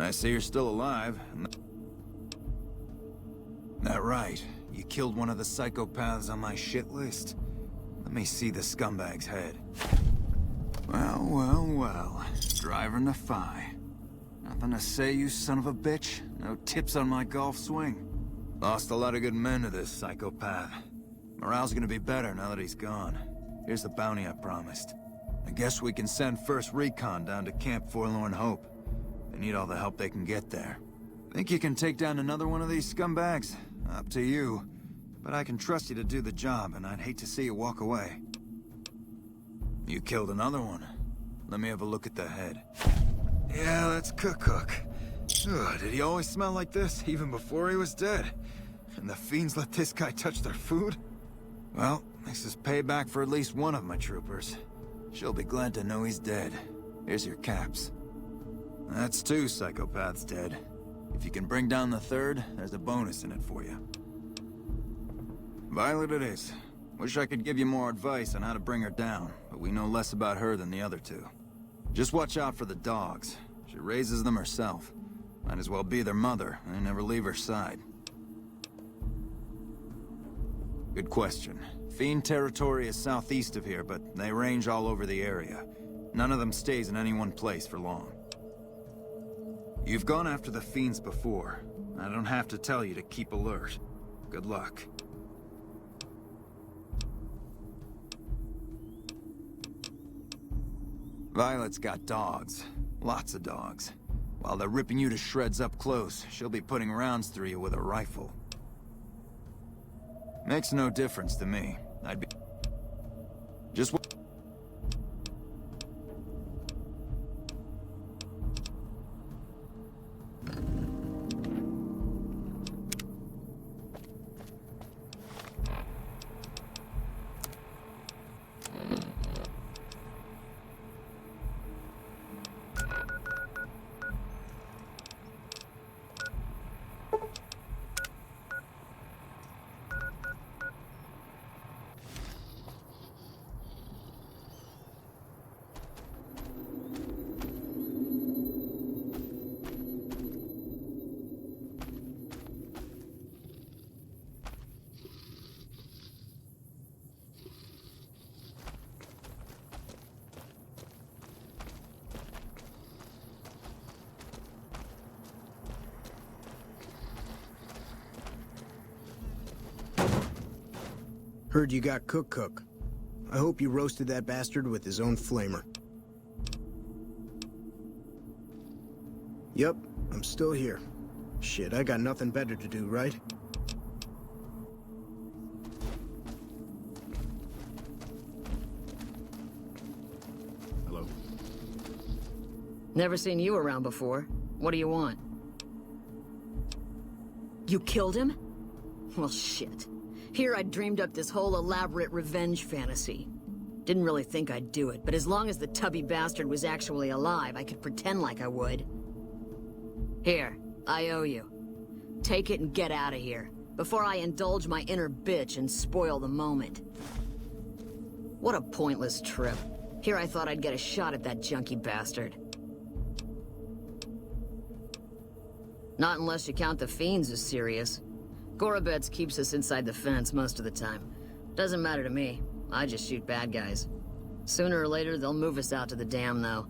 I see you're still alive. That right. You killed one of the psychopaths on my shit list. Let me see the scumbag's head. Well, well, well. Driving the Phi. Nothing to say, you son of a bitch? No tips on my golf swing? Lost a lot of good men to this psychopath. Morale's gonna be better now that he's gone. Here's the bounty I promised. I guess we can send first recon down to Camp Forlorn Hope. They need all the help they can get there. Think you can take down another one of these scumbags? Up to you. But I can trust you to do the job, and I'd hate to see you walk away. You killed another one. Let me have a look at the head. Yeah, that's Cook. Ugh, did he always smell like this, even before he was dead? And the fiends let this guy touch their food? Well, this is payback for at least one of my troopers. She'll be glad to know he's dead. Here's your caps. That's 2 psychopaths dead. If you can bring down the 3rd, there's a bonus in it for you. Violet it is. Wish I could give you more advice on how to bring her down, but we know less about her than the other 2. Just watch out for the dogs. She raises them herself. Might as well be their mother, and never leave her side. Good question. Fiend territory is southeast of here, but they range all over the area. None of them stays in any one place for long. You've gone after the fiends before. I don't have to tell you to keep alert. Good luck. Violet's got dogs. Lots of dogs. While they're ripping you to shreds up close, she'll be putting rounds through you with a rifle. Makes no difference to me. I'd be... Just... Heard you got Cook. I hope you roasted that bastard with his own flamer. Yup, I'm still here. Shit, I got nothing better to do, right? Hello? Never seen you around before. What do you want? You killed him? Well, shit. Here I dreamed up this whole elaborate revenge fantasy. Didn't really think I'd do it, but as long as the tubby bastard was actually alive, I could pretend like I would. Here, I owe you. Take it and get out of here, before I indulge my inner bitch and spoil the moment. What a pointless trip. Here I thought I'd get a shot at that junkie bastard. Not unless you count the fiends as serious. Gorobets keeps us inside the fence most of the time. Doesn't matter to me. I just shoot bad guys. Sooner or later, they'll move us out to the dam, though.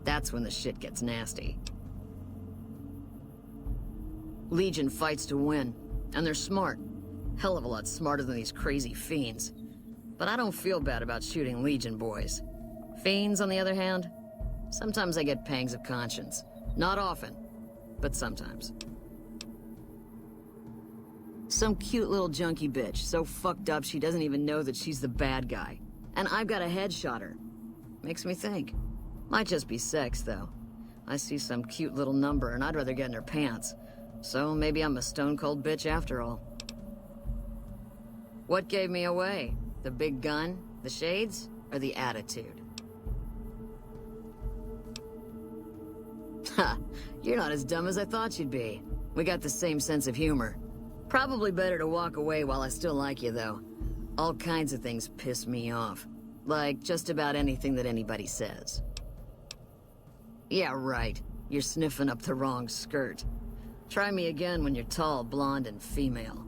That's when the shit gets nasty. Legion fights to win, and they're smart. Hell of a lot smarter than these crazy fiends. But I don't feel bad about shooting Legion boys. Fiends, on the other hand, sometimes I get pangs of conscience. Not often, but sometimes. Some cute little junkie bitch, so fucked up she doesn't even know that she's the bad guy. And I've got a headshot her. Makes me think. Might just be sex, though. I see some cute little number and I'd rather get in her pants. So maybe I'm a stone-cold bitch after all. What gave me away? The big gun, the shades, or the attitude? Ha! You're not as dumb as I thought you'd be. We got the same sense of humor. Probably better to walk away while I still like you, though. All kinds of things piss me off. Like just about anything that anybody says. Yeah, right. You're sniffing up the wrong skirt. Try me again when you're tall, blonde, and female.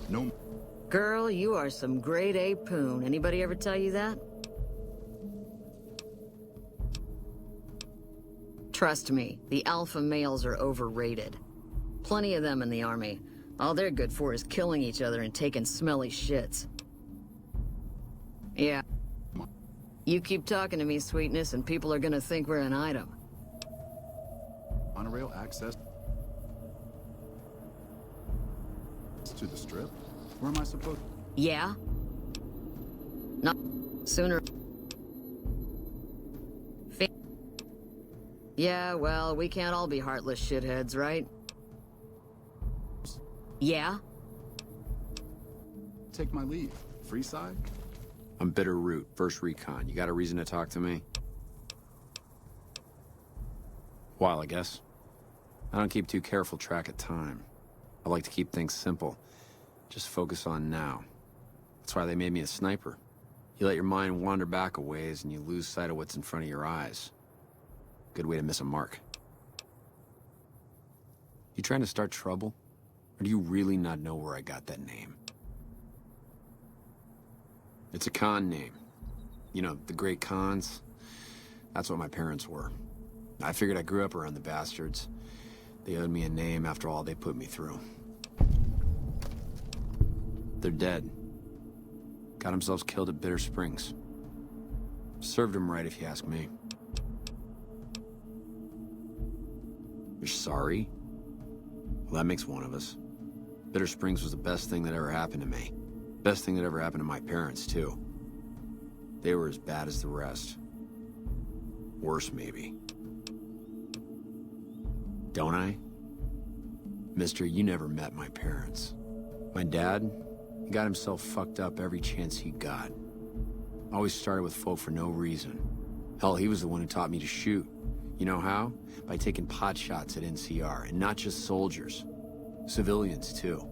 No. Girl, you are some grade A poon. Anybody ever tell you that? Trust me, the alpha males are overrated. Plenty of them in the army. All they're good for is killing each other and taking smelly shits. Yeah. You keep talking to me, sweetness, and people are gonna think we're an item. Monorail access to the strip? Where am I supposed? Yeah? Not sooner. Yeah, well, we can't all be heartless shitheads, right? Yeah? Take my leave. Free side? I'm Bitter Root, first recon. You got a reason to talk to me? While, I guess. I don't keep too careful track of time. I like to keep things simple. Just focus on now. That's why they made me a sniper. You let your mind wander back a ways and you lose sight of what's in front of your eyes. Good way to miss a mark. You trying to start trouble? Or do you really not know where I got that name? It's a con name. You know, the great cons. That's what my parents were. I figured I grew up around the bastards. They owed me a name after all they put me through. They're dead. Got themselves killed at Bitter Springs. Served them right if you ask me. You're sorry? Well, that makes one of us. Bitter Springs was the best thing that ever happened to me. Best thing that ever happened to my parents, too. They were as bad as the rest. Worse, maybe. Don't I? Mister, you never met my parents. My dad, he got himself fucked up every chance he got. Always started with folk for no reason. Hell, he was the one who taught me to shoot. You know how? By taking pot shots at NCR, and not just soldiers. Civilians, too.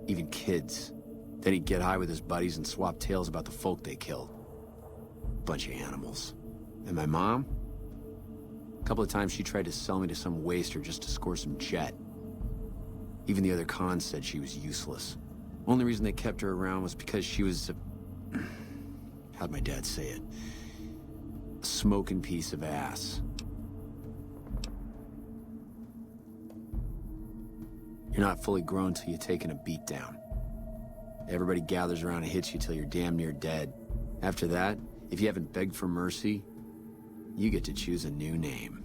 Even kids. Then he'd get high with his buddies and swap tales about the folk they killed. Bunch of animals. And my mom? A couple of times she tried to sell me to some waster just to score some jet. Even the other cons said she was useless. Only reason they kept her around was because she was how'd my dad say it? A smoking piece of ass. You're not fully grown till you've taken a beat down. Everybody gathers around and hits you till you're damn near dead. After that, if you haven't begged for mercy, you get to choose a new name.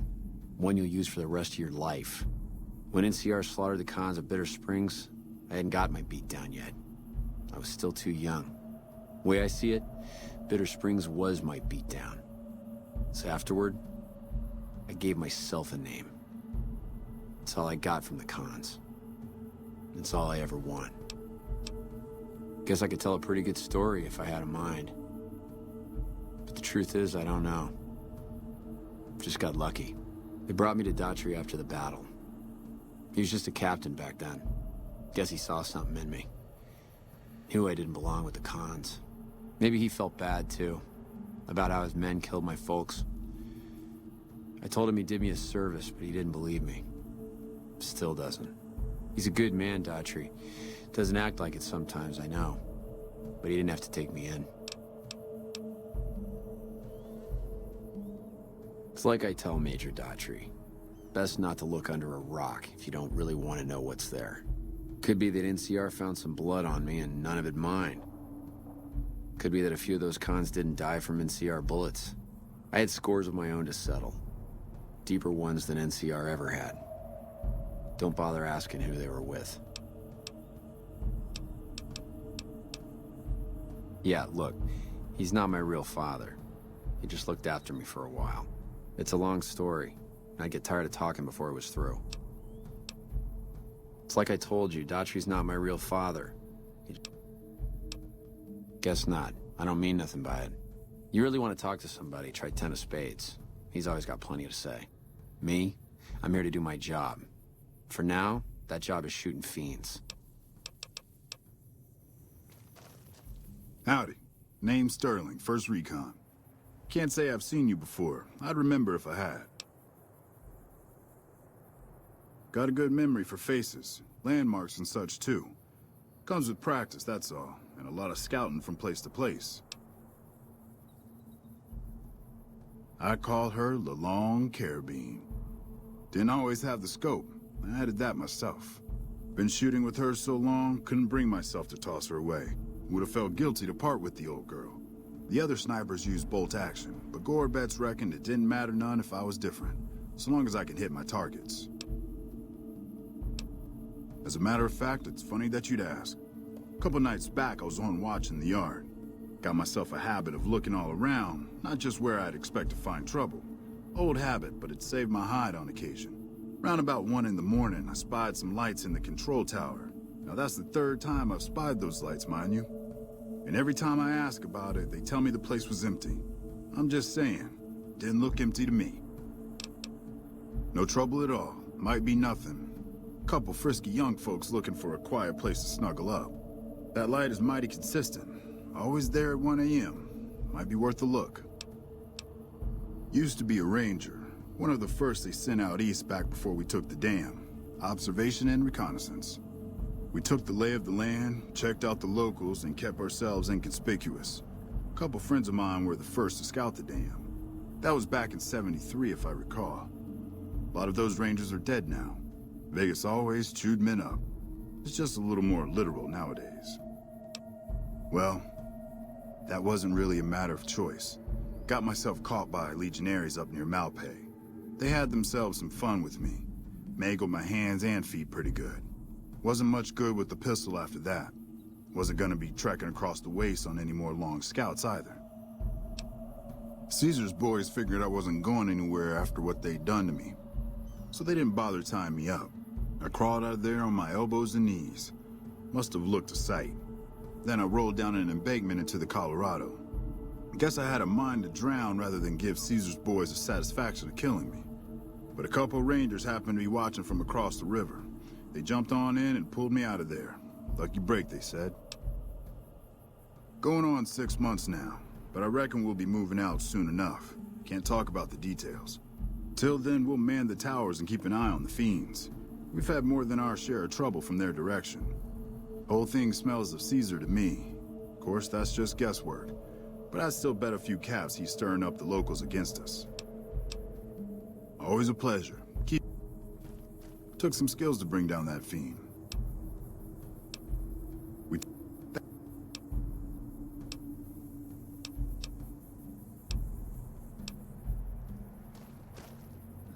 One you'll use for the rest of your life. When NCR slaughtered the cons of Bitter Springs, I hadn't got my beat down yet. I was still too young. The way I see it, Bitter Springs was my beat down. So afterward, I gave myself a name. That's all I got from the cons. It's all I ever want. Guess I could tell a pretty good story if I had a mind. But the truth is, I don't know. Just got lucky. They brought me to Daughtry after the battle. He was just a captain back then. Guess he saw something in me. Knew I didn't belong with the cons. Maybe he felt bad, too. About how his men killed my folks. I told him he did me a service, but he didn't believe me. Still doesn't. He's a good man, Daughtry. Doesn't act like it sometimes, I know. But he didn't have to take me in. It's like I tell Major Daughtry. Best not to look under a rock if you don't really want to know what's there. Could be that NCR found some blood on me and none of it mine. Could be that a few of those cons didn't die from NCR bullets. I had scores of my own to settle. Deeper ones than NCR ever had. Don't bother asking who they were with. Yeah, look, he's not my real father. He just looked after me for a while. It's a long story. I'd get tired of talking before it was through. It's like I told you, Daughtry's not my real father. Guess not. I don't mean nothing by it. You really want to talk to somebody, try 10 of spades. He's always got plenty to say. Me? I'm here to do my job. For now, that job is shooting fiends. Howdy. Name's Sterling, First Recon. Can't say I've seen you before. I'd remember if I had. Got a good memory for faces, landmarks and such too. Comes with practice, that's all, and a lot of scouting from place to place. I called her the Long Carabine. Didn't always have the scope. I added that myself. Been shooting with her so long, couldn't bring myself to toss her away. Would have felt guilty to part with the old girl. The other snipers used bolt action, but Gorbets reckoned it didn't matter none if I was different, so long as I could hit my targets. As a matter of fact, it's funny that you'd ask. A couple nights back, I was on watch in the yard. Got myself a habit of looking all around, not just where I'd expect to find trouble. Old habit, but it saved my hide on occasion. Round about 1 in the morning, I spied some lights in the control tower. Now that's the 3rd time I've spied those lights, mind you. And every time I ask about it, they tell me the place was empty. I'm just saying, didn't look empty to me. No trouble at all, might be nothing. Couple frisky young folks looking for a quiet place to snuggle up. That light is mighty consistent. Always there at 1 a.m. Might be worth a look. Used to be a ranger. One of the first they sent out east back before we took the dam. Observation and reconnaissance. We took the lay of the land, checked out the locals, and kept ourselves inconspicuous. A couple friends of mine were the first to scout the dam. That was back in '73, if I recall. A lot of those rangers are dead now. Vegas always chewed men up. It's just a little more literal nowadays. Well, that wasn't really a matter of choice. Got myself caught by legionaries up near Malpay. They had themselves some fun with me. Mangled my hands and feet pretty good. Wasn't much good with the pistol after that. Wasn't gonna be trekking across the waste on any more long scouts either. Caesar's boys figured I wasn't going anywhere after what they'd done to me. So they didn't bother tying me up. I crawled out of there on my elbows and knees. Must have looked a sight. Then I rolled down an embankment into the Colorado. Guess I had a mind to drown rather than give Caesar's boys the satisfaction of killing me. But a couple rangers happened to be watching from across the river. They jumped on in and pulled me out of there. Lucky break, they said. Going on 6 months now, but I reckon we'll be moving out soon enough. Can't talk about the details. Till then, we'll man the towers and keep an eye on the fiends. We've had more than our share of trouble from their direction. Whole thing smells of Caesar to me. Of course, that's just guesswork. But I'd still bet a few caps he's stirring up the locals against us. Always a pleasure. Took some skills to bring down that fiend.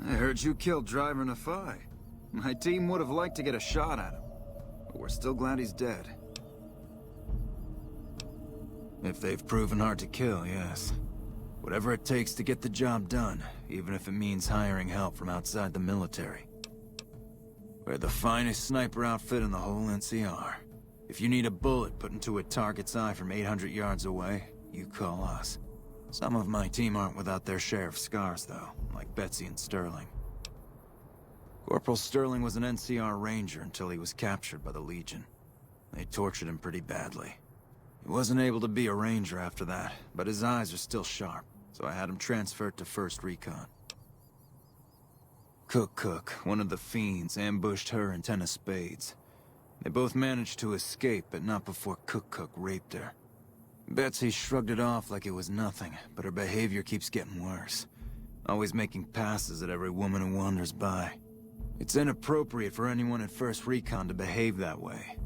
I heard you killed Driver Nafai. My team would have liked to get a shot at him. But we're still glad he's dead. If they've proven hard to kill, yes. Whatever it takes to get the job done, even if it means hiring help from outside the military. We're the finest sniper outfit in the whole NCR. If you need a bullet put into a target's eye from 800 yards away, you call us. Some of my team aren't without their share of scars, though, like Betsy and Sterling. Corporal Sterling was an NCR ranger until he was captured by the Legion. They tortured him pretty badly. He wasn't able to be a ranger after that, but his eyes are still sharp, so I had him transferred to First Recon. Cook, one of the fiends, ambushed her and 10 of spades. They both managed to escape, but not before Cook raped her. Betsy shrugged it off like it was nothing, but her behavior keeps getting worse. Always making passes at every woman who wanders by. It's inappropriate for anyone at First Recon to behave that way.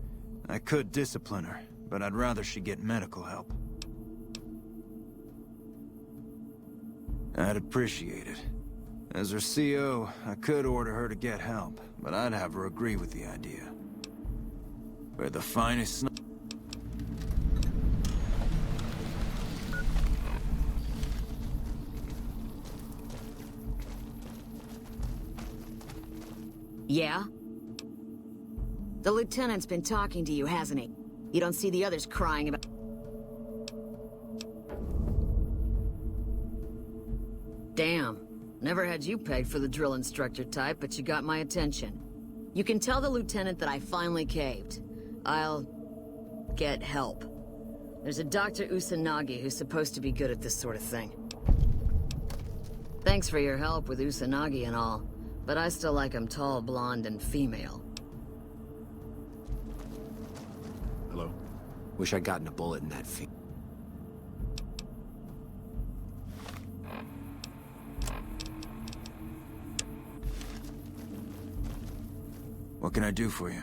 I could discipline her, but I'd rather she get medical help. I'd appreciate it. As her CO, I could order her to get help, but I'd have her agree with the idea. We're the finest Yeah? The lieutenant's been talking to you, hasn't he? You don't see the others crying about... Damn. Never had you pegged for the drill instructor type, but you got my attention. You can tell the lieutenant that I finally caved. I'll... get help. There's a Dr. Usanagi who's supposed to be good at this sort of thing. Thanks for your help with Usanagi and all, but I still like him tall, blonde, and female. Hello? Wish I'd gotten a bullet in that feet. What can I do for you?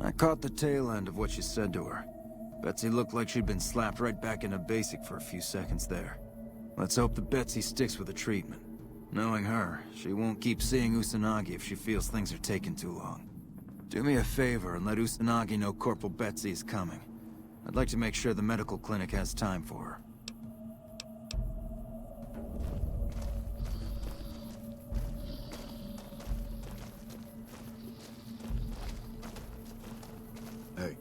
I caught the tail end of what you said to her. Betsy looked like she'd been slapped right back into basic for a few seconds there. Let's hope that Betsy sticks with the treatment. Knowing her, she won't keep seeing Usanagi if she feels things are taking too long. Do me a favor and let Usanagi know Corporal Betsy is coming. I'd like to make sure the medical clinic has time for her. Hey.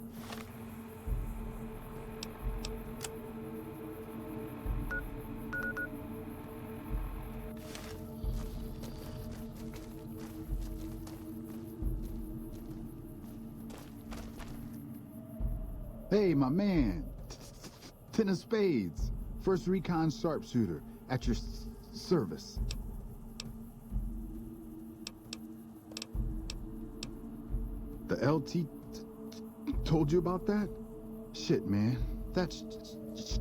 Hey, my man. Ten of spades. First recon sharpshooter. At your service. The LT told you about that? Shit, man. That's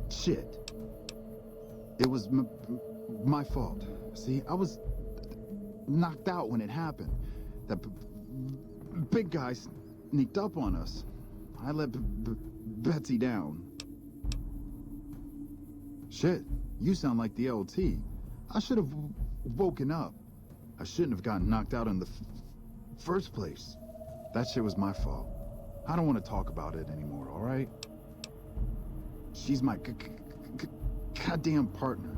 shit. It was my fault. See, I was knocked out when it happened. That big guy sneaked up on us. I let Betsy down. Shit, you sound like the LT. I should have woken up. I shouldn't have gotten knocked out in the first place. That shit was my fault. I don't want to talk about it anymore, all right? She's my goddamn partner.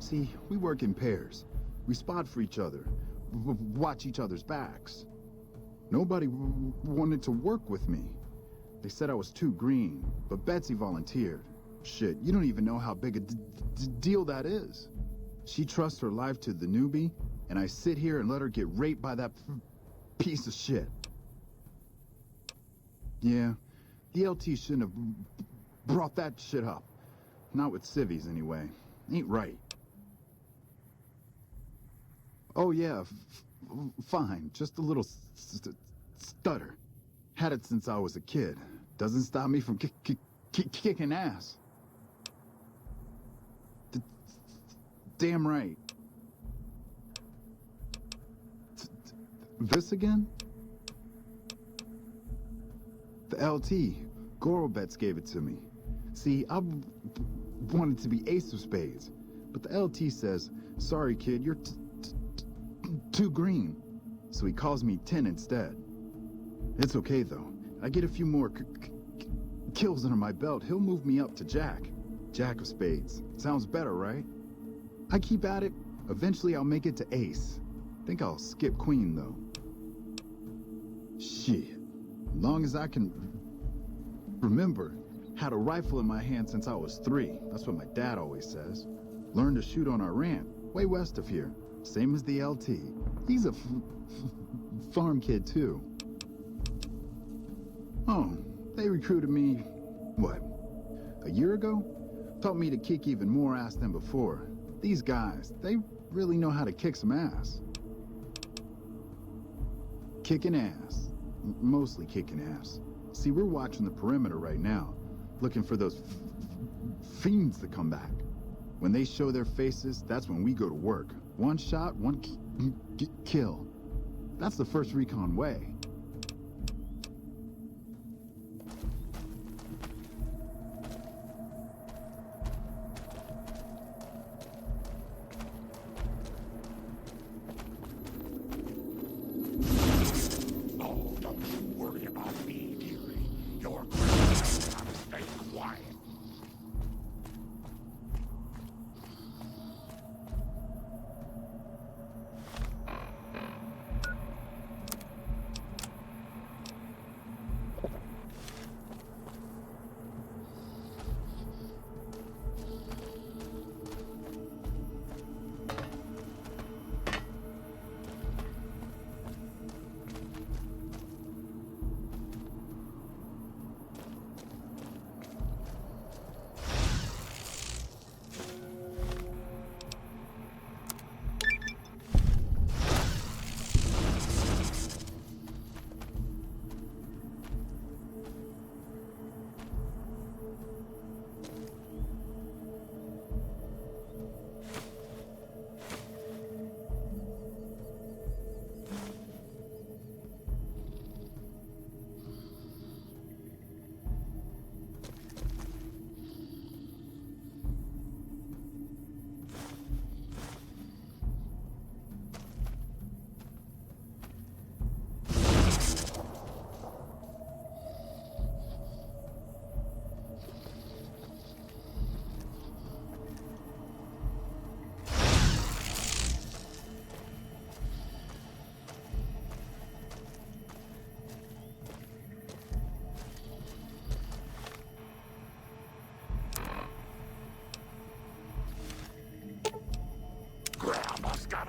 See, we work in pairs. We spot for each other, watch each other's backs. Nobody wanted to work with me. They said I was too green, but Betsy volunteered. Shit, you don't even know how big a deal that is. She trusts her life to the newbie, and I sit here and let her get raped by that piece of shit. Yeah, the LT shouldn't have brought that shit up. Not with civvies, anyway. Ain't right. Oh yeah, fine. Just a little stutter. Had it since I was a kid. Doesn't stop me from kicking ass. Damn right. This again? The LT, Gorobets gave it to me. See, I wanted to be ace of spades, but the LT says, sorry kid, you're too green. So he calls me 10 instead. It's okay though. I get a few more kills under my belt, he'll move me up to Jack. Jack of spades. Sounds better, right? I keep at it, eventually I'll make it to ace. Think I'll skip queen though. Shit. Long as I can remember, had a rifle in my hand since I was 3. That's what my dad always says. Learned to shoot on our ranch, way west of here. Same as the LT. He's a farm kid too. Oh, they recruited me, what, a year ago? Taught me to kick even more ass than before. These guys, they really know how to kick some ass. Kicking ass. Mostly kicking ass. See, we're watching the perimeter right now, looking for those fiends to come back. When they show their faces, that's when we go to work. One shot, one kill. That's the first recon way.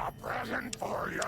A present for you.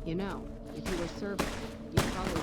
You know, if you were serving, you'd probably...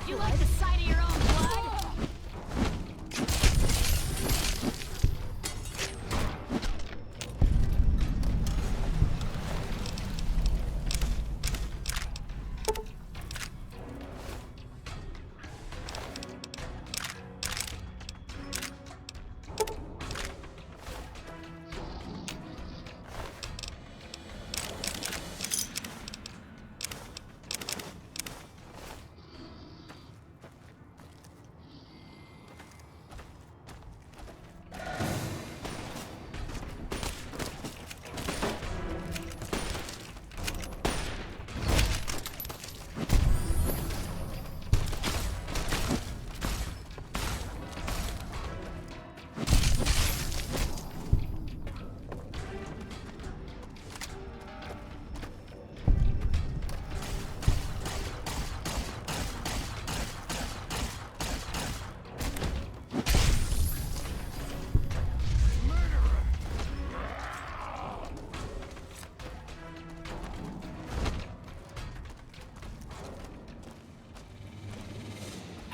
You like the sight of your own blood?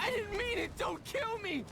I didn't mean it! Don't kill me!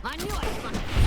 I knew I'd fucking